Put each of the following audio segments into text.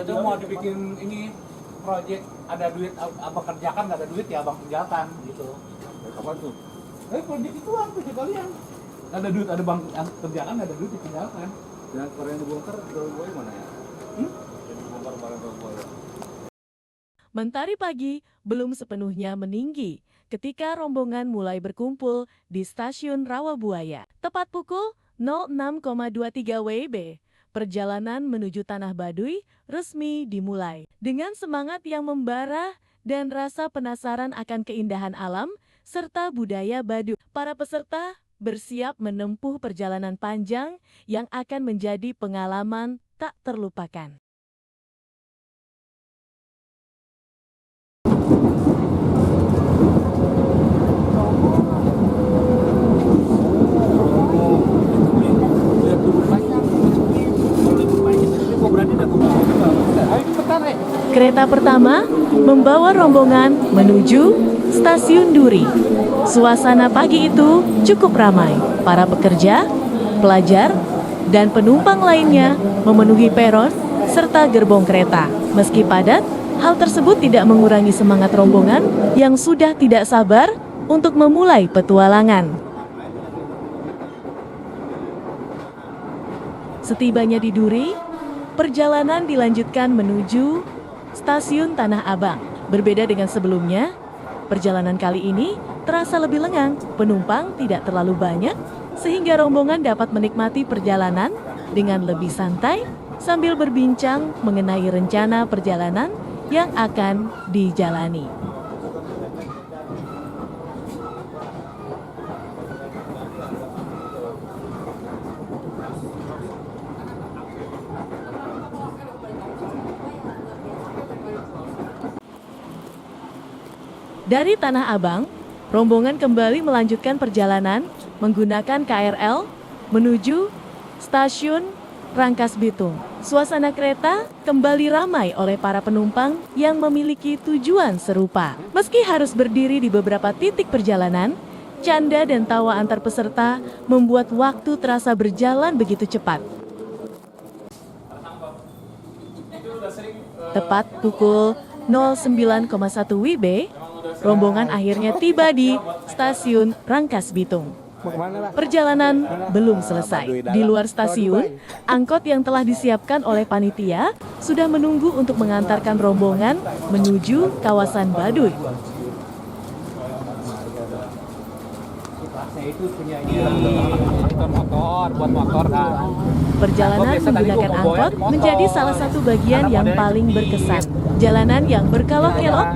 Itu mau dibikin ini proyek, ada duit abang kerjakan, nggak ada duit ya abang tinggalkan gitu. Apa tuh? Proyek itu apa sih kalian? Nggak ada duit, ada bang yang kerjakan, nggak ada duit ditinggalkan. Dan kalau yang dibongkar Downboy mana ya? Yang dibongkar barang Downboy. Mentari pagi belum sepenuhnya meninggi ketika rombongan mulai berkumpul di stasiun Rawabuaya. Tepat pukul 06,23 WIB, perjalanan menuju Tanah Baduy resmi dimulai. Dengan semangat yang membara dan rasa penasaran akan keindahan alam serta budaya Baduy, para peserta bersiap menempuh perjalanan panjang yang akan menjadi pengalaman tak terlupakan. Kereta pertama membawa rombongan menuju Stasiun Duri. Suasana pagi itu cukup ramai. Para pekerja, pelajar, dan penumpang lainnya memenuhi peron serta gerbong kereta. Meski padat, hal tersebut tidak mengurangi semangat rombongan yang sudah tidak sabar untuk memulai petualangan. Setibanya di Duri, perjalanan dilanjutkan menuju Stasiun Tanah Abang. Berbeda dengan sebelumnya, perjalanan kali ini terasa lebih lengang. Penumpang tidak terlalu banyak, sehingga rombongan dapat menikmati perjalanan dengan lebih santai sambil berbincang mengenai rencana perjalanan yang akan dijalani. Dari Tanah Abang, rombongan kembali melanjutkan perjalanan menggunakan KRL menuju Stasiun Rangkas Bitung. Suasana kereta kembali ramai oleh para penumpang yang memiliki tujuan serupa. Meski harus berdiri di beberapa titik perjalanan, canda dan tawa antar peserta membuat waktu terasa berjalan begitu cepat. Tepat pukul 09,1 WIB, rombongan akhirnya tiba di Stasiun Rangkas Bitung. Perjalanan belum selesai. Di luar stasiun, angkot yang telah disiapkan oleh panitia sudah menunggu untuk mengantarkan rombongan menuju kawasan Baduy. Itu punya motor buat motor. Perjalanan menggunakan angkot menjadi salah satu bagian yang paling berkesan. Jalanan yang berkelok-kelok,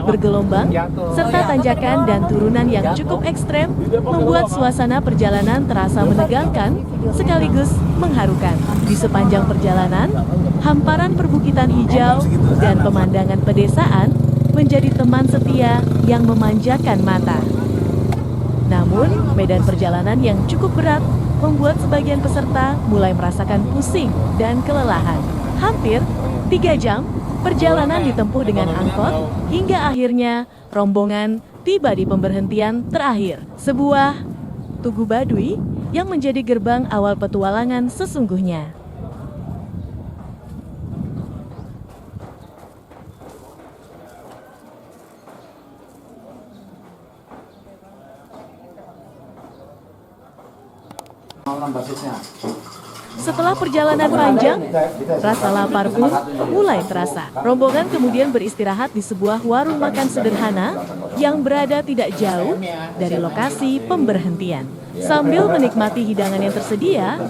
bergelombang, serta tanjakan dan turunan yang cukup ekstrem membuat suasana perjalanan terasa menegangkan sekaligus mengharukan. Di sepanjang perjalanan, hamparan perbukitan hijau dan pemandangan pedesaan menjadi teman setia yang memanjakan mata. Namun, medan perjalanan yang cukup berat membuat sebagian peserta mulai merasakan pusing dan kelelahan. Hampir 3 jam, perjalanan ditempuh dengan angkot hingga akhirnya rombongan tiba di pemberhentian terakhir, sebuah Tugu Baduy yang menjadi gerbang awal petualangan sesungguhnya. Setelah perjalanan panjang, rasa lapar pun mulai terasa. Rombongan kemudian beristirahat di sebuah warung makan sederhana yang berada tidak jauh dari lokasi pemberhentian. Sambil menikmati hidangan yang tersedia,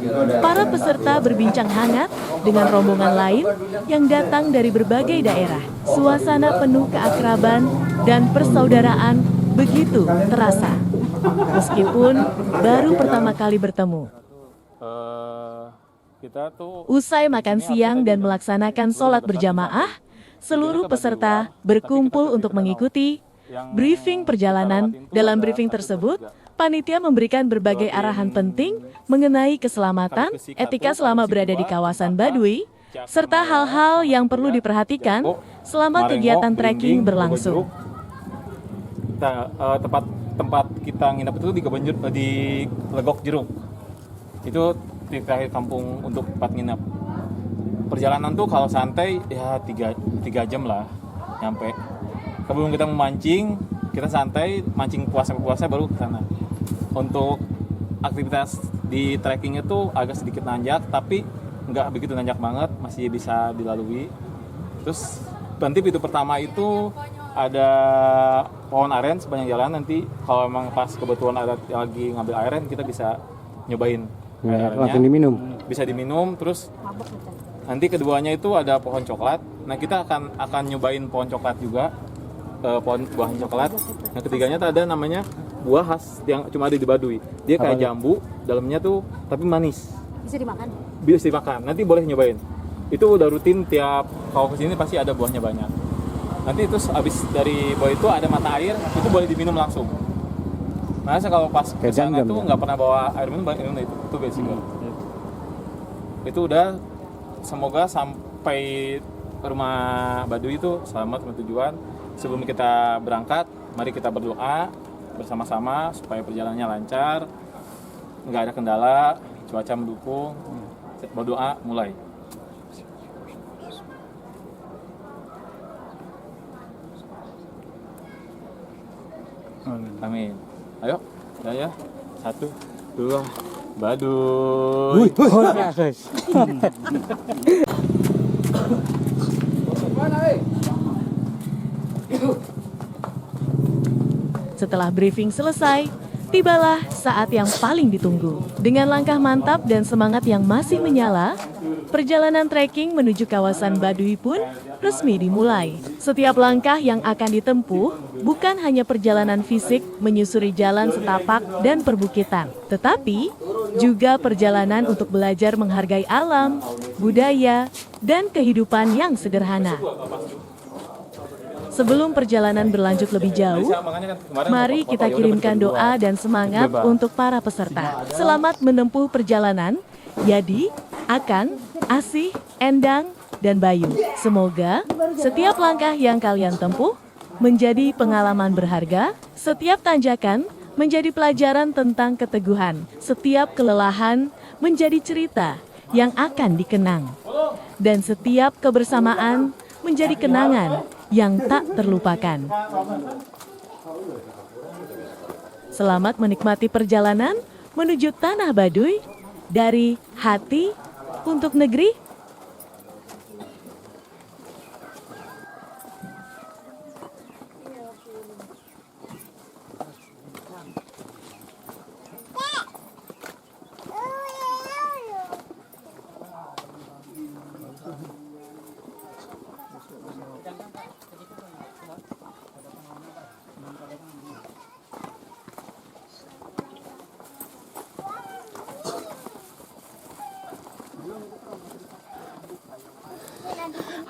para peserta berbincang hangat dengan rombongan lain yang datang dari berbagai daerah. Suasana penuh keakraban dan persaudaraan begitu terasa. Meskipun baru pertama kali bertemu. Usai makan siang dan melaksanakan sholat berjamaah, seluruh peserta berkumpul untuk mengikuti briefing perjalanan. Dalam briefing tersebut, panitia memberikan berbagai arahan penting mengenai keselamatan, etika selama berada di kawasan Baduy, serta hal-hal yang perlu diperhatikan selama kegiatan trekking berlangsung. Tempat kita nginap itu di Legok Jeruk. Itu titik terakhir kampung untuk tempat nginap. perjalanan tuh kalau santai ya 3 jam lah nyampe. Sebelum kita memancing, kita santai, mancing puasa baru ke sana. Untuk aktivitas di trekking itu agak sedikit nanjak, tapi nggak begitu nanjak banget, masih bisa dilalui. Terus nanti pintu pertama itu ada pohon aren sepanjang jalan. Nanti kalau emang pas kebetulan ada lagi ngambil aren, kita bisa nyobain air arennya. Langsung diminum. Bisa diminum. Terus nanti keduanya itu ada pohon coklat. Nah kita akan nyobain pohon coklat juga, pohon buah coklat. Yang ketiganya ada namanya buah khas yang cuma ada di Baduy. Dia kayak jambu, dalamnya tuh tapi manis. Bisa dimakan? Bisa dimakan. Nanti boleh nyobain. Itu udah rutin tiap kalau kesini pasti ada buahnya banyak. Nanti itu habis dari buah itu ada mata air, itu boleh diminum langsung. Nah, kalau pas kesana tuh nggak pernah bawa air minum itu basic. Itu udah, semoga sampai rumah Baduy itu selamat tujuan. Sebelum kita berangkat, mari kita berdoa bersama-sama supaya perjalanannya lancar, nggak ada kendala, cuaca mendukung. Berdoa mulai. Amin. Ayo, ya. 1, 2, Baduy. Setelah briefing selesai, tibalah saat yang paling ditunggu. Dengan langkah mantap dan semangat yang masih menyala, perjalanan trekking menuju kawasan Baduy pun resmi dimulai. Setiap langkah yang akan ditempuh bukan hanya perjalanan fisik menyusuri jalan setapak dan perbukitan, tetapi juga perjalanan untuk belajar menghargai alam, budaya, dan kehidupan yang sederhana. Sebelum perjalanan berlanjut lebih jauh, mari kita kirimkan doa dan semangat untuk para peserta. Selamat menempuh perjalanan, Yadi, Akan, Asih, Endang, dan Bayu. Semoga setiap langkah yang kalian tempuh menjadi pengalaman berharga, setiap tanjakan menjadi pelajaran tentang keteguhan, setiap kelelahan menjadi cerita yang akan dikenang, dan setiap kebersamaan menjadi kenangan yang tak terlupakan. Selamat menikmati perjalanan menuju Tanah Baduy, dari hati untuk negeri.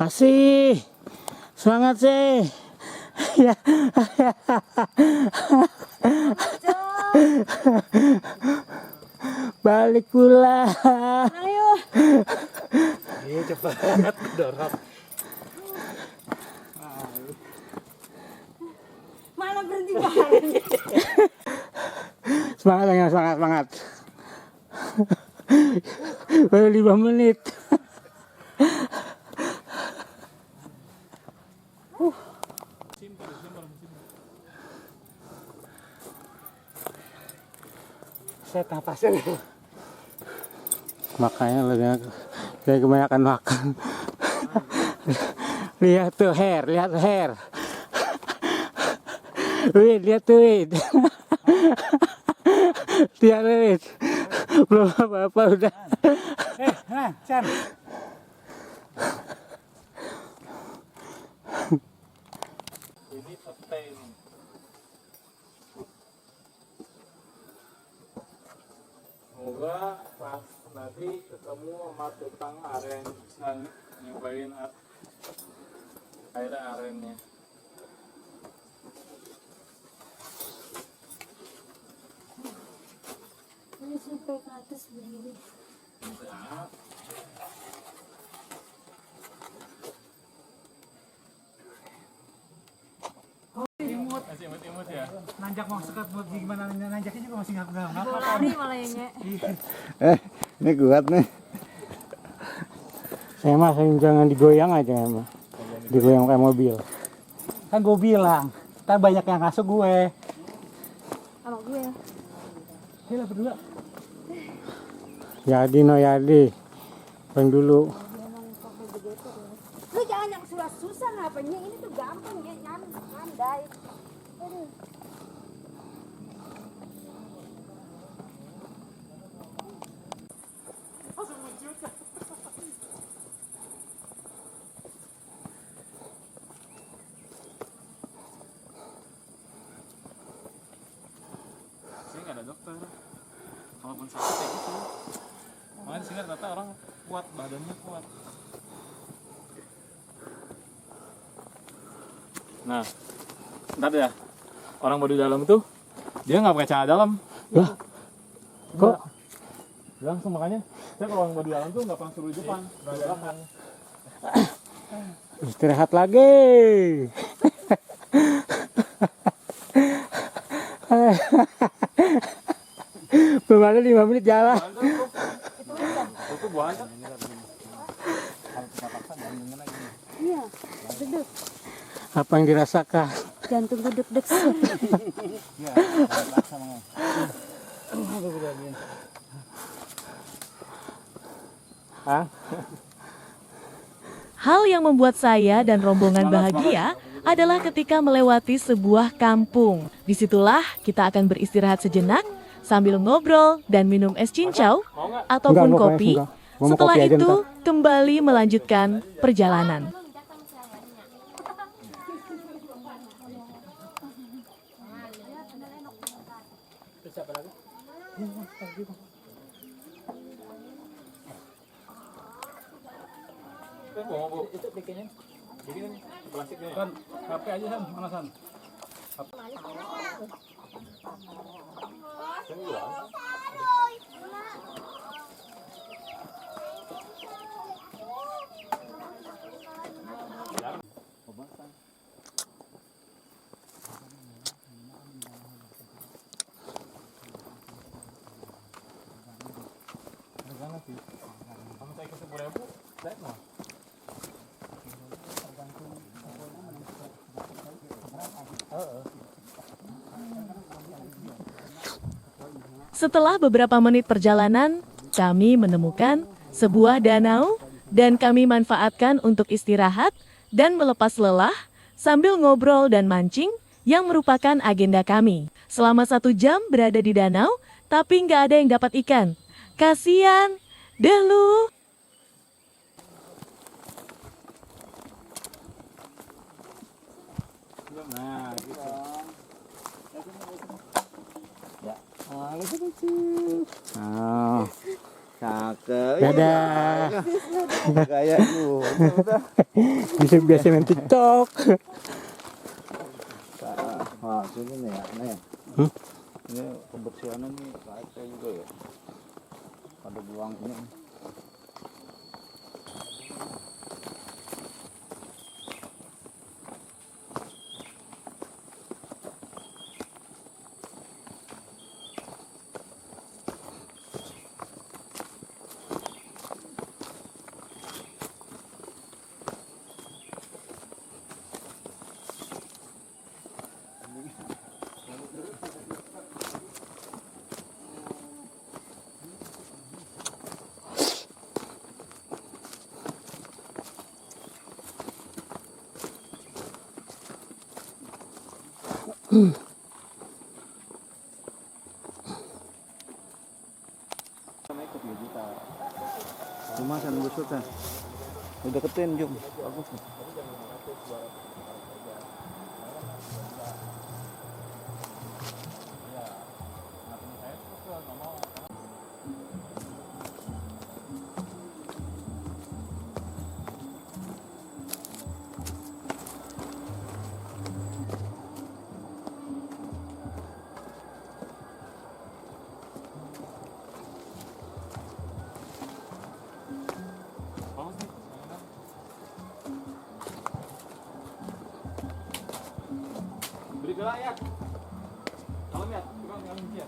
Asih, semangat sih. Ya. Balik pulang. Ayo. Iya cepat dorong. Malah berhenti banget. Semangat ya, semangat. Baru 5 menit. Saya napasnya nih. Makanya lebih kebanyakan makan. Lihat tuh hair. Lihat tuh Wid. Lihat Wid. Belum apa-apa udah. Chan. Ini petai nih. Semoga pas nanti ketemu sama tukang aren bisa nyobain air arennya. Ini sampai ke atas begini. Masih imut ya. Nanjak mau sekat buat gimana nanjaknya juga masih nggak Mau lari malah ya, Nyek. Ini kuat nih. Saya mah jangan digoyang aja emang. Digoyang kayak mobil. Kan gue bilang, kan banyak yang ngasuh gue. Sama gue. Gila berdua. Yadi no Yadi. Bang dulu. Lu jangan yang susah-susah ngapanya. Ini tuh gampang ya, nyandai. Aduh. Sini nggak ada dokter. Kalaupun sakit kayak gitu. Makanya sini rata orang kuat, badannya kuat. Nah, ntar ya, orang baru dalam tuh dia nggak pakai celana dalam. Lah, kok Langsung makanya saya kalau orang baru dalam tuh nggak pernah suruh di depan, di belakang. istirahat lagi? Belum ada 5 menit jalan. Itu buah kan? Iya, duduk. Apa yang dirasakan? Jantung duduk-duduk. Hah? Hal yang membuat saya dan rombongan bahagia adalah ketika melewati sebuah kampung. Disitulah kita akan beristirahat sejenak sambil ngobrol dan minum es cincau ataupun Enggak, kopi. enggak. Gua mau Setelah kopi aja itu ntar. kembali melanjutkan perjalanan. Itu bikinnya. Bikinin plastiknya. Kan HP aja San, mana San? Kamu saya kasih 10.000, saya mau. Setelah beberapa menit perjalanan, kami menemukan sebuah danau dan kami manfaatkan untuk istirahat dan melepas lelah sambil ngobrol dan mancing yang merupakan agenda kami. Selama 1 jam berada di danau, tapi nggak ada yang dapat ikan. Kasian, deh lu. Nah, gitu. Oh, Cakep. dadah. Kayak lu. Bisa biasa main TikTok. Wah, sini nih ya, nih. Ini kebersihannya nih kayak juga ya. Ada buang ini. Sama ikut 2 juta. Cuma saya nunggu sultan. Udah deketin Jum. Bagus. Beri gerak ya. Kalau lihat, bukan yang lihat.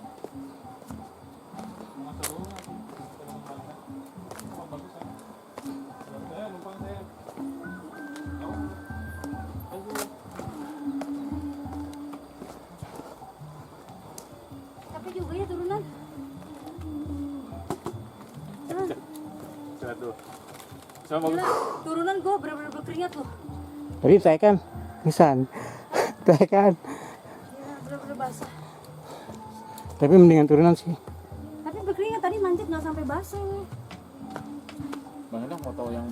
Mau masak dulu nanti. Kita mau makan. Oh, bagus kan. juga ya turunan. Coba tuh. Coba Gila, bagus. turunan gue bener-bener berkeringat loh. Tadi saya kan nisan. Saya kan. Gila, bener-bener basah. Tapi mendingan turunan sih. Tapi berkeringat tadi manjat nggak sampai basah ini. Bang Edah mau tahu yang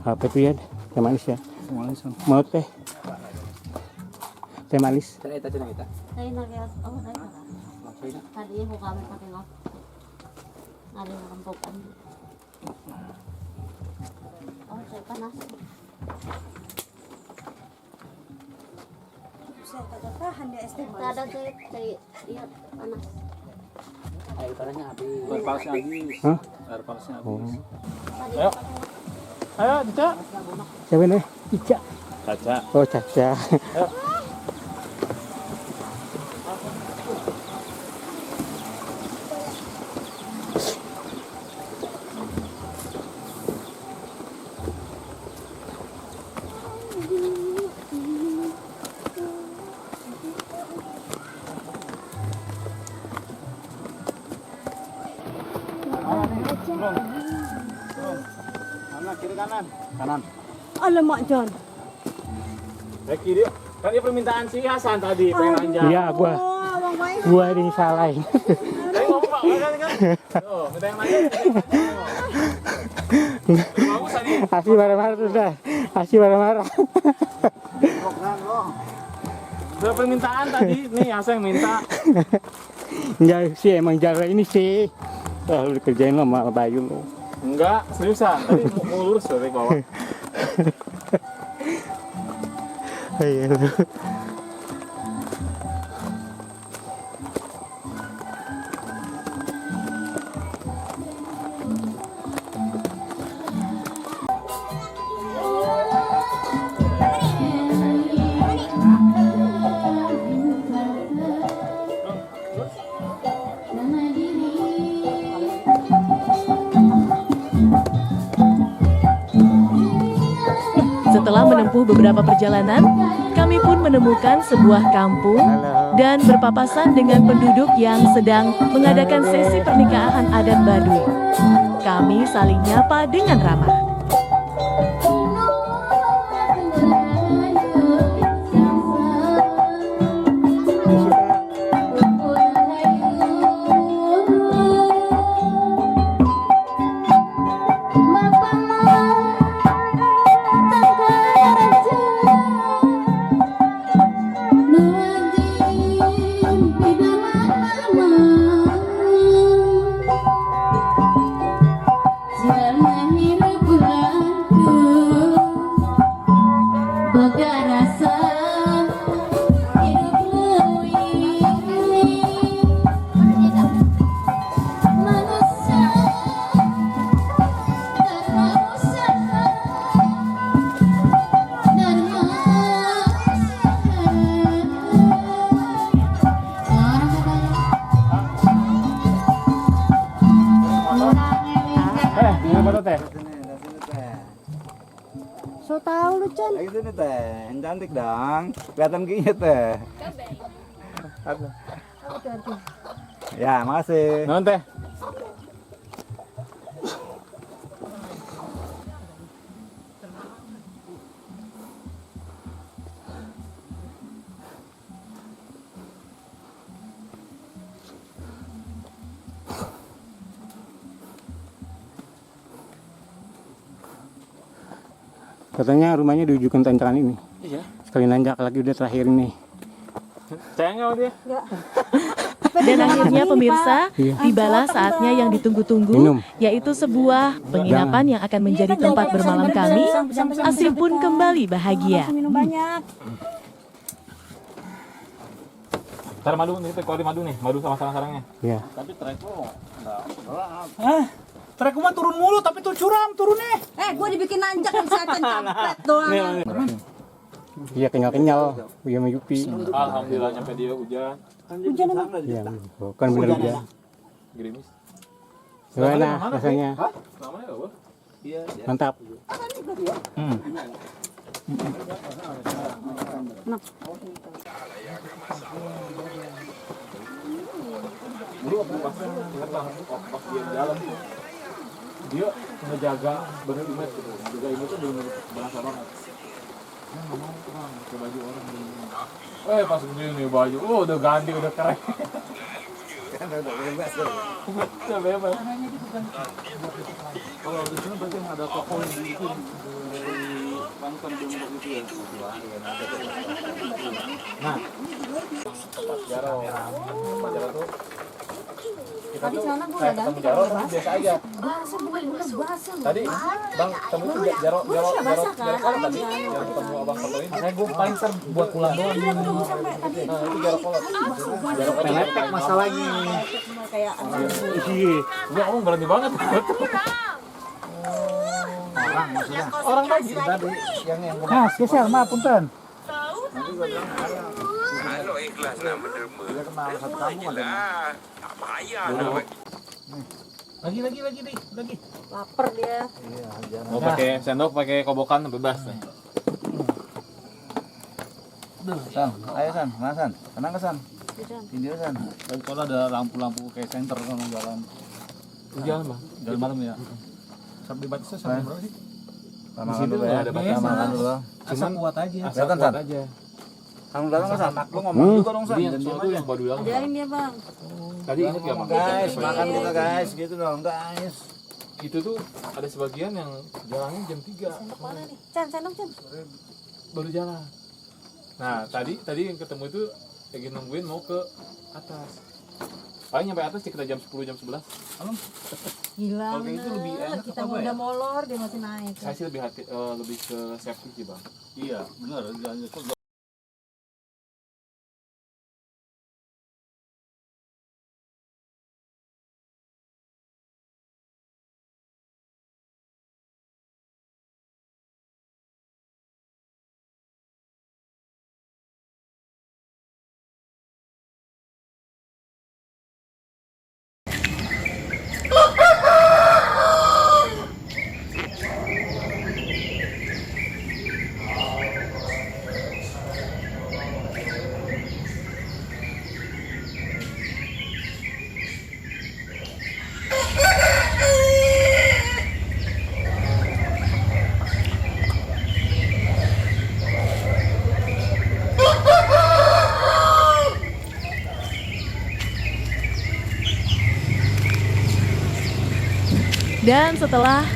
Apa itu ya? Teh manis ya? Mau teh? Teh manis. Tadi nalihat, oh tadi tadi ibu kami pakai ngop. Ada yang rempukan. Oh, saya panas. Saya kagak tahan di es teh manis. Ada kayak iya panas. Air panasnya habis. air panasnya habis. Hah? Air panasnya habis. Oh. Tadi Ayo. pakai ngop. Ayo, Cica. Siapa nih? Ica. Caca. Oh, Caca. Mana kiri kanan? Kanan. Alamak John. Kiri. Kan dia permintaan si Hasan tadi pengen nanjak. Iya, gua ini salahin. Tadi ngomong Pak, kan? Tuh, minta yang nanjak. Bagus tadi. Asli marah-marah sudah. Asli marah-marah. Udah permintaan tadi, nih Hasan yang minta. Enggak sih, emang jalan ini sih. Udah kerjain lo sama Bayu lo. Enggak, seriusan. Tadi mau lurus dari bawah. Iya. Setelah menempuh beberapa perjalanan, kami pun menemukan sebuah kampung dan berpapasan dengan penduduk yang sedang mengadakan sesi pernikahan adat Baduy. Kami saling nyapa dengan ramah. Ini foto teh. So tahu lu Chan. Ayo sini teh, yang cantik dong. Kelihatan giginya teh. Ya, makasih. Non teh. Katanya rumahnya di ujung tanjakan ini. Iya. Sekali nanjak lagi udah terakhir ini. Sayang nggak dia? Dan akhirnya pemirsa, Iya. tibalah saatnya yang ditunggu-tunggu, Minum. yaitu sebuah penginapan yang akan menjadi tempat bermalam kami. Asih pun kembali bahagia. Minum banyak. Ntar madu nih, keluarin madu nih, madu sama sarang-sarangnya. Iya. Tapi trek lo enggak gelap. Trek mah turun mulu tapi tuh curam turunnya. Gua dibikin nanjak kesehatan campret doang. Iya kenyal-kenyal, iya sama Yupi. Alhamdulillah nyampe dia hujan. Iya, kan bener hujan. Gerimis. Gimana rasanya? Namanya apa? Mantap. Dulu waktu pas ingat lah pas dia di dalam dia ngejaga bener image gitu. Ngejaga image tuh bener berasa banget. Pakai baju orang pas gini baju, udah ganti, udah keren. Kan udah bebas ya. Udah bebas. Kalau di sini berarti ada toko yang di itu dari Bangkon Jumbo itu ya. Nah, Pak Jarot tuh kita tuh kayak ketemu Jarot biasa aja. Tadi Bang ketemu itu Jarot tadi yang ketemu abang fotoin. Saya gue paling ser buat pulang doang. Nah itu Jarot kolot. Jarot Pelepek masalahnya. Kayak Gue ngomong berani banget. Orang maksudnya. Orang lagi. Tadi yang Mas, geser maaf punten. Halo ikhlas nak menderma. Dia kenal satu kamu ada. Tak payah. Lagi nih, lagi. lapar dia. Iya, aja. Mau pakai sendok, pakai kobokan bebas. San, ayo San, mana San? Tenang ke San? Video San. Kalau ada lampu-lampu kayak senter sama jalan. Jalan Bang. Jalan malam ya. Sampai batasnya sampai berapa sih? Sama Di situ dulu ya. nggak ada batas. Makan dulu. Asal kuat aja. Asal Kelihatan, kuat San? aja. Kamu datang ke San? Lu ngomong juga dong San. Jadi yang Jangan soal diem itu yang baru dalam. Ajarin dia bang. Tadi inget ya Bang? Guys, makan kita guys, gitu dong guys. Itu tuh ada sebagian yang jalannya jam 3 Mana nih? Sendok Chan. baru jalan. Nah tadi yang ketemu itu lagi nungguin mau ke atas. Paling nyampe atas sekitar jam 10 jam 11. Gila. Oke, itu lebih enak Kita apa mau ya? udah molor dia masih naik. Saya sih lebih lebih ke safety sih Bang. Iya, benar. Jalan Dan setelah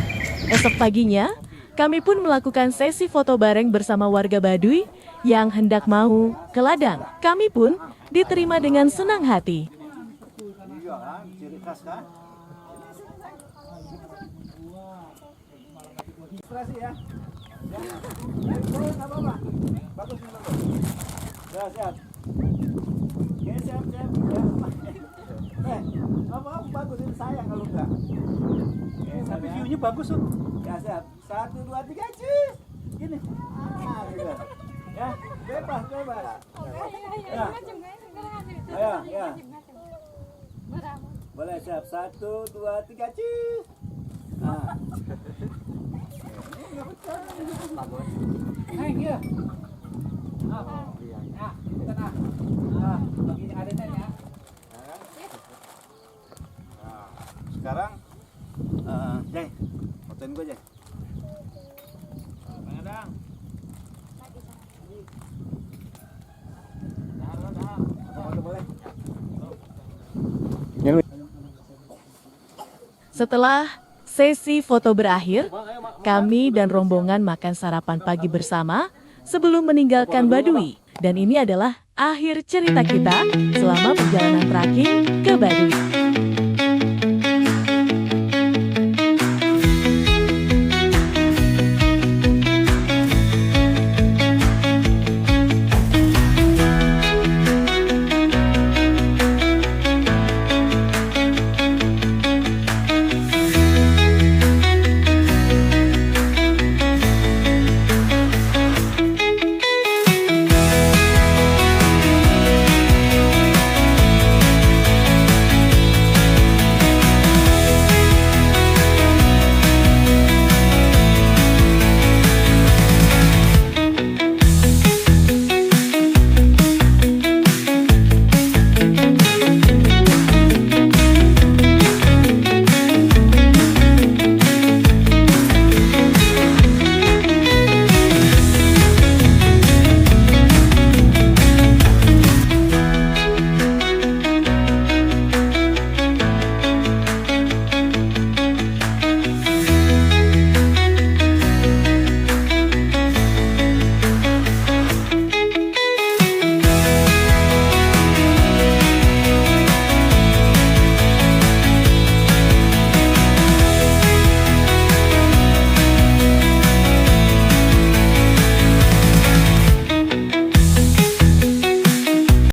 esok paginya, kami pun melakukan sesi foto bareng bersama warga Baduy yang hendak mau ke ladang. Kami pun diterima dengan senang hati. Iya kan, ciri khas kan? Inspirasi ya. Bagus nih bagus. Ya siap. Oke siap. Apa bagus ini sayang kalau enggak. Tapi view-nya bagus tuh. Ya siap. 1, 2, 3 cheers. Gini. Gitu. Ya, bebas. Ya. Ayo, ya. Boleh siap. 1, 2, 3 cheers. Nah. Iya. Kita bagi yang ada ya. Sekarang Jay, fotoin gue Jay. Mengadang. Boleh. Setelah sesi foto berakhir, kami dan rombongan makan sarapan pagi bersama sebelum meninggalkan Baduy. Dan ini adalah akhir cerita kita selama perjalanan trekking ke Baduy.